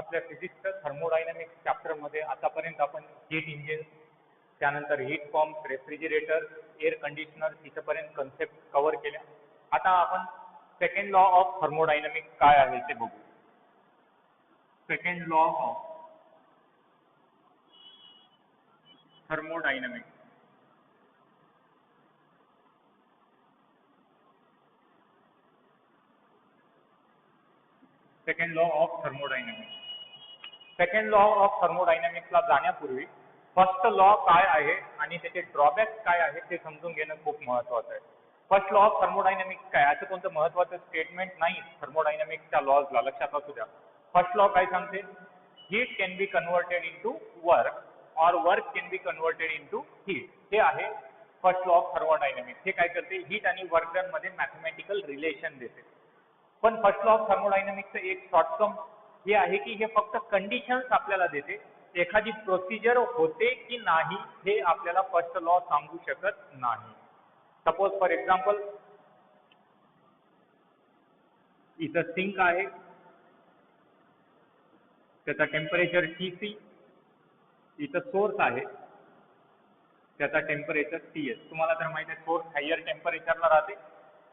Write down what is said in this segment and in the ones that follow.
आपल्या फिजिक्सच्या थर्मोडायनामिक्स चॅप्टरमध्ये आतापर्यंत आपण हीट इंजिन, त्यानंतर heat pump, refrigerator, air conditioner इथपर्यंत कन्सेप्ट कव्हर केल्या. आता आपण सेकंड लॉ ऑफ थर्मोडायनामिक्स काय आहे ते बघू. Second law of thermodynamics. Second law of thermodynamics. Second law of थर्मोडायनामिक्सला जाण्यापूर्वी फर्स्ट लॉ काय आहे आणि त्याचे ड्रॉबॅक्स काय आहे ते समजून घेणं खूप महत्त्वाचं आहे. फर्स्ट लॉ ऑफ थर्मोडायनामिक्स काय, असं कोणतं महत्त्वाचं स्टेटमेंट नाही थर्मोडायनामिक्सच्या लॉजला, लक्षात असू द्या. फर्स्ट लॉ काय सांगते, heat can be converted into work और work can be converted into heat. हे आहे फर्स्ट लॉ ऑफ थर्मोडायनामिक्स. हे काय करते, हीट आणि वर्क डन मध्ये मॅथमॅटिकल रिलेशन देते. पण फर्स्ट लॉ ऑफ थर्मोडायनामिक्सचं एक शॉर्टकम हे आहे की हे फक्त कंडिशन्स आपल्याला देते, एखादी प्रोसिजर होते की नाही हे आपल्याला फर्स्ट लॉ सांगू शकत नाही. सपोज फॉर एक्झाम्पल, इथं सिंक आहे, त्याचा टेम्परेचर TC, इथं सोर्स आहे, त्याचा टेम्परेचर TS. तुम्हाला तर माहिती आहे सोर्स हायर टेम्परेचरला राहते,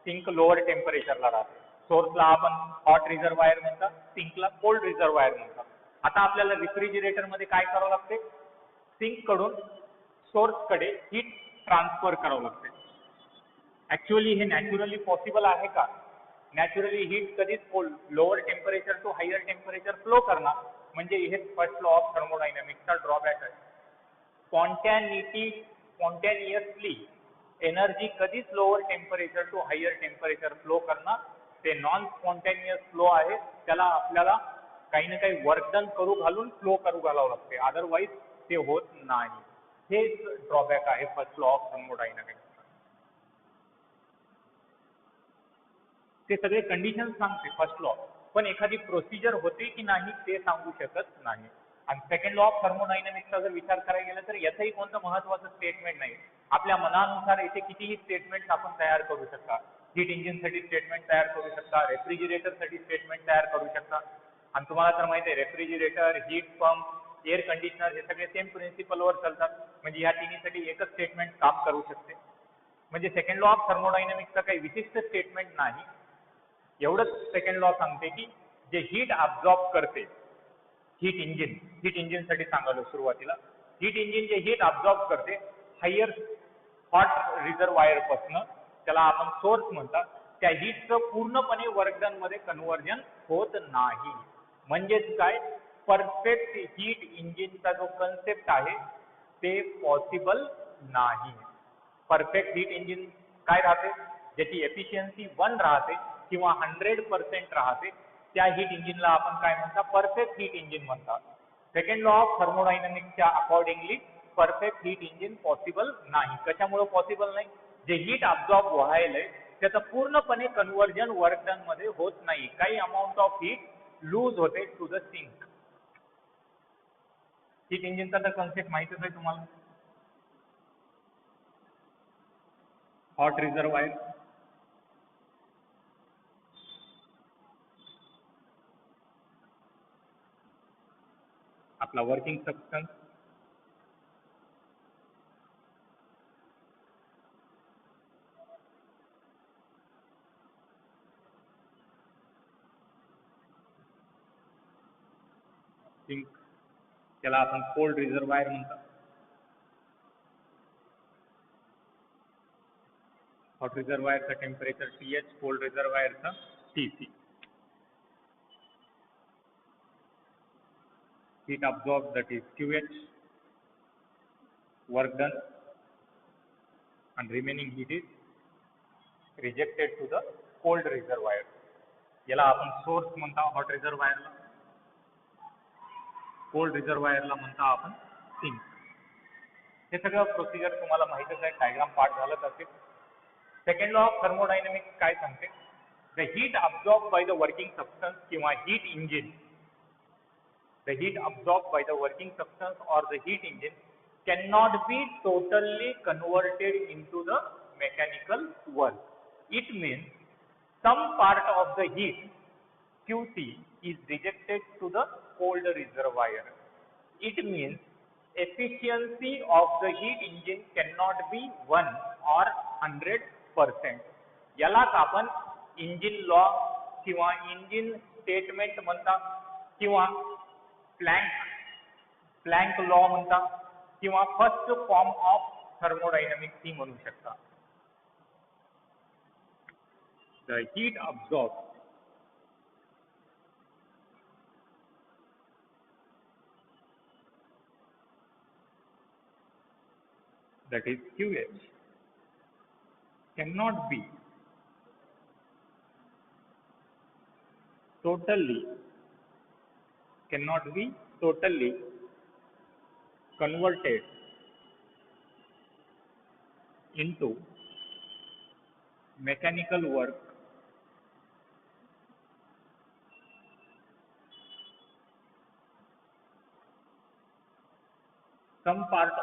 सिंक लोअर टेम्परेचरला राहते. सोर्सला आपण हॉट रिझर्वायर म्हणतात, सिंकला कोल्ड रिझर्वायर म्हणतात. आता आपल्याला रेफ्रिजरेटर मध्ये काय करावं लागते, सिंक कडून सोर्सकडे हीट ट्रान्सफर करावं लागते. ऍक्च्युअली हे नॅचरली पॉसिबल आहे का? नॅचरली हीट कधीच lower temperature to higher temperature flow करणार, म्हणजे हे फर्स्ट लॉ ऑफ थर्मोडायनामिक्सचा ड्रॉबॅक आहे. स्पॉन्टॅनियसली एनर्जी कधीच lower temperature to higher temperature flow करणार. ते नॉन स्पॉन्टॅनियस फ्लो आहे, त्याला आपल्याला काही ना काही वर्क डन करू घालून फ्लो करू घालावं लागते, अदरवाईज ते होत नाही. हेच ड्रॉबॅक आहे फर्स्ट लॉ ऑफ थर्मोडायनामिक्स. ते सगळे कंडिशन सांगते फर्स्ट लॉ, पण एखादी प्रोसिजर होते की नाही ते सांगू शकत नाही. आणि सेकंड लॉ ऑफ थर्मोडायनामिक्सचा जर विचार करायला गेला तर याचंही कोणतं महत्त्वाचं स्टेटमेंट नाही. आपल्या मनानुसार येथे कितीही स्टेटमेंट आपण तयार करू शकता. हीट इंजिनसाठी स्टेटमेंट तयार करू शकता, रेफ्रिजरेटरसाठी स्टेटमेंट तयार करू शकता. आणि तुम्हाला तर माहिती आहे refrigerator, heat pump, air conditioner हे सगळे सेम प्रिन्सिपलवर चालतात, म्हणजे ह्या तिन्हीसाठी एकच स्टेटमेंट काम करू शकते. म्हणजे सेकंड लॉ ऑफ थर्मोडायनामिक्सचा काही विशिष्ट स्टेटमेंट नाही. एवढंच सेकंड लॉ सांगते की जे हीट अब्झॉर्ब करते, हीट इंजिनसाठी सांगालो सुरुवातीला, हीट इंजिन जे हीट अब्झॉर्ब करते हायर हॉट रिझर्वायर पासून, त्याला आपण सोर्स म्हणतात, त्या हीटचं पूर्णपणे वर्क डन मध्ये कन्व्हर्जन होत नाही. म्हणजेच काय, परफेक्ट हीट इंजिनचा जो कन्सेप्ट आहे ते पॉसिबल नाही. परफेक्ट हीट इंजिन काय राहते, ज्याची एफिशियन्सी 1 राहते किंवा 100% राहते, त्या हीट इंजिनला आपण काय म्हणतात, परफेक्ट हीट इंजिन म्हणतात. सेकंड लॉ ऑफ थर्मोडायनामिक्सच्या accordingly perfect heat engine possible नाही. कशामुळे पॉसिबल नाही, जे हीट अब्झॉर्ब व्हायलंय त्याचं पूर्णपणे कन्व्हर्जन वर्क डन मध्ये होत नाही. काही अमाऊंट ऑफ हीट लूज होते टू द सिंक. हीट इंजिनचा तर कन्सेप्ट माहितीच आहे तुम्हाला. हॉट रिझर्वायर, आपला वर्किंग सबस्टन्स, सिंक, त्याला आपण कोल्ड रिझर्वायर म्हणतात. हॉट रिझर्वायरचं टेम्परेचर TH, कोल्ड रिझर्वायरचं TC. heat absorbed, that is QH, work done, and remaining heat is rejected to the cold reservoir. याला आपण सोर्स म्हणता हॉट रिझर्वायरला, कोल्ड रिझर्वायरला म्हणता आपण सिंक. हे सगळं प्रोसिजर तुम्हाला माहितीच आहे, डायग्राम पार्ट झालंच असेल. सेकंड लॉ ऑफ थर्मोडायनामिक्स काय सांगते, the heat absorb by the working substance किंवा heat engine, the heat absorbed by the working substance or the heat engine cannot be totally converted into the mechanical work. It means some part of the heat QC is rejected to the cold reservoir. It means efficiency of the heat engine cannot be 1 or 100%. यालाच आपण engine law किंवा engine statement म्हणतात किंवा plank law म्हणतात किंवा first form of thermodynamics ही म्हणू शकता. The heat absorbed that is QH cannot be totally converted into mechanical work some part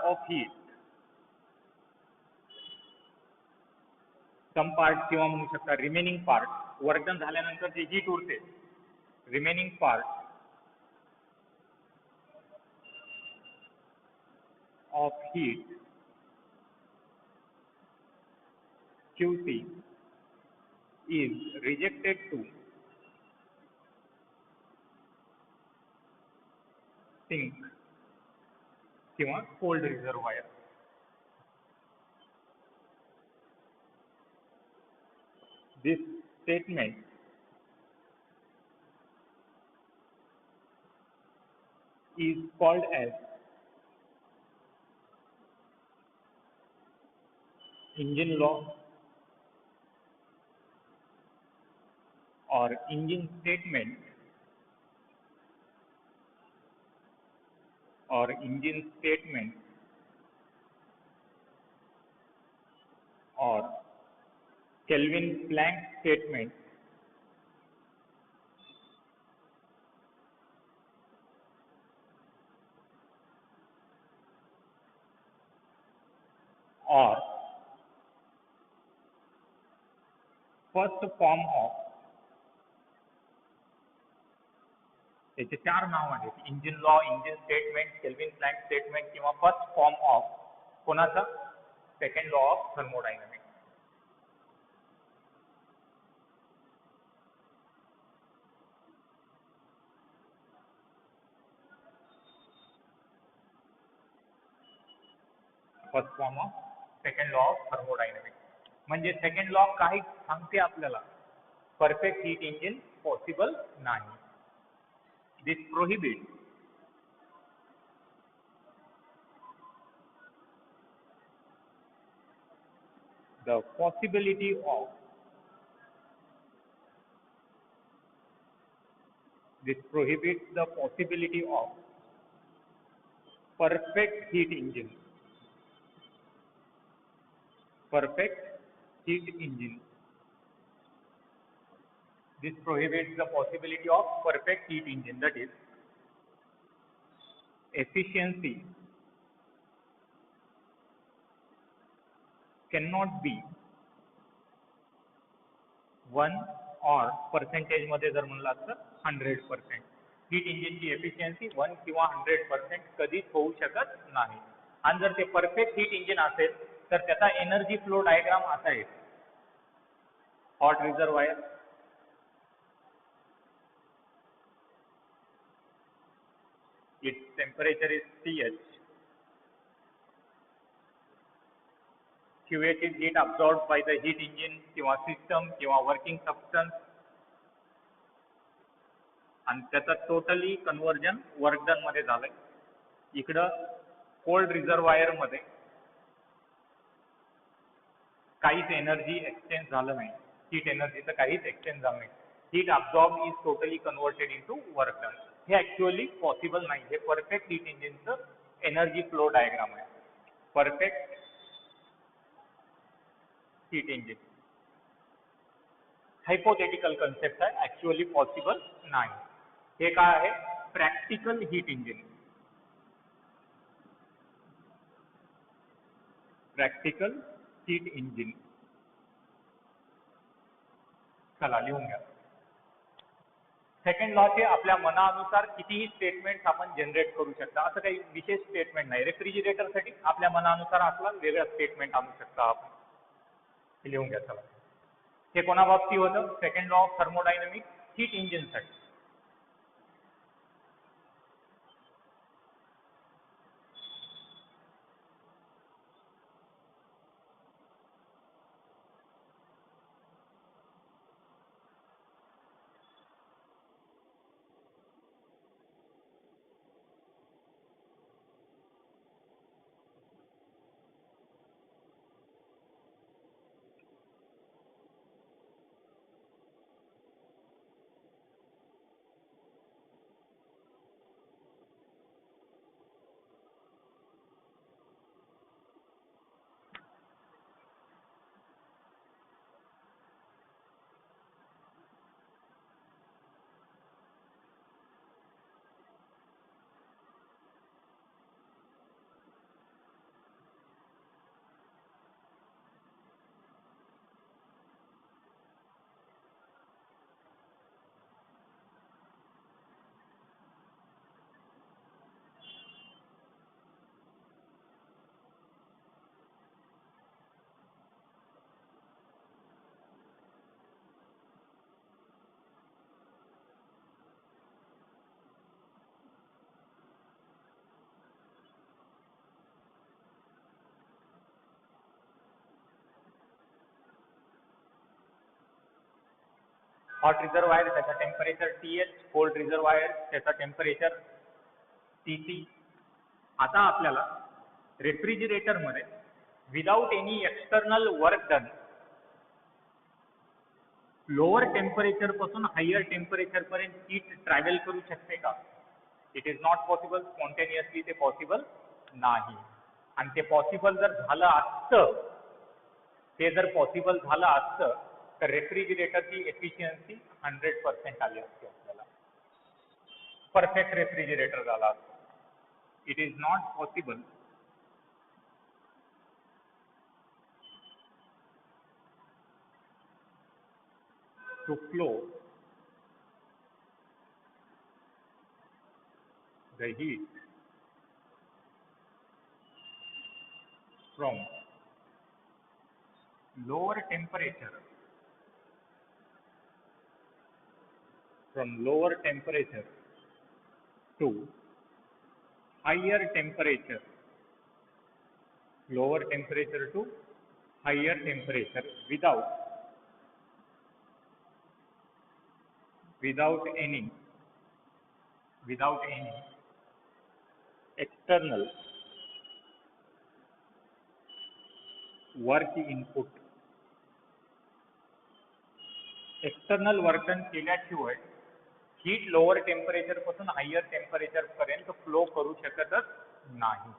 किंवा म्हणू शकता रिमेनिंग पार्ट, वर्क डन झाल्यानंतर जे हीट उरते remaining part of heat QC is rejected to sink किंवा cold reservoir. This statement is called as engine law or engine statement or Kelvin-Planck statement or first form of, याचे 4 नाव आहेत, engine law, engine statement, kelvin plank statement किंवा first form of कोणाचा, second law of thermodynamics. First form of second law of thermodynamics म्हणजे second law काही सांगते आपल्याला, perfect heat engine possible नाही. दिस prohibit the possibility of perfect heat engine. This prohibits the possibility of perfect heat engine, that is efficiency cannot be 1 or percentage मध्ये जर म्हणलात तर 100%. Heat इंजिनची efficiency 1 किंवा 100% कधीच होऊ शकत नाही. आणि जर ते परफेक्ट हीट इंजिन असेल तर त्याचा एनर्जी फ्लो डायग्राम असा आहे. Hot reservoir, its temperature is TH, QH is heat absorbed by the heat engine किंवा सिस्टम किंवा वर्किंग सबस्टन्स आणि त्याचं टोटली कन्वर्जन वर्क डन मध्ये झालंय. इकडं कोल्ड रिझर्वायर मध्ये काहीच एनर्जी एक्सचेंज झालं नाही, हीट एनर्जीचं काहीच एक्सचेंज झालं नाही. Heat absorb is totally converted into work done. हे ऍक्च्युअली पॉसिबल नाही. हे परफेक्ट हीट इंजिनचं एनर्जी फ्लो डायग्राम आहे. Perfect heat engine hypothetical concept आहे, ऍक्च्युअली पॉसिबल नाही. हे काय आहे, practical heat engine. Practical heat engine, चला लिहून घ्या. सेकंड लॉचे आपल्या मनानुसार कितीही स्टेटमेंट्स आपण जनरेट करू शकता, असं काही विशेष स्टेटमेंट नाही. रेफ्रिजिरेटरसाठी आपल्या मनानुसार आपला वेगळं स्टेटमेंट आणू शकता आपण. हे लिहून घ्या चला. हे कोणाबाबतीत होतं? Second law of thermodynamics heat इंजिनसाठी. हॉट रिझर्वायर त्याचा टेम्परेचर TH, कोल्ड रिझर्वायर त्याचा टेम्परेचर TC. आता आपल्याला रेफ्रिजिरेटरमध्ये without any external work done lower temperature पासून हायर टेम्परेचर पर्यंत हीट ट्रॅव्हल करू शकते का? It is not possible. Spontaneously ते पॉसिबल नाही. आणि ते पॉसिबल जर झालं असतं, तर रेफ्रिजिरेटरची एफिशियन्सी 100% आली असते आपल्याला. परफेक्ट रेफ्रिजिरेटर झाला असतं. It is not possible to flow the heat from lower temperature to higher temperature, without any external work input. External work done केल्याशिवाय हीट लोअर टेम्परेचर पासून हायर टेम्परेचर पर्यंत फ्लो करू शकतच नाही.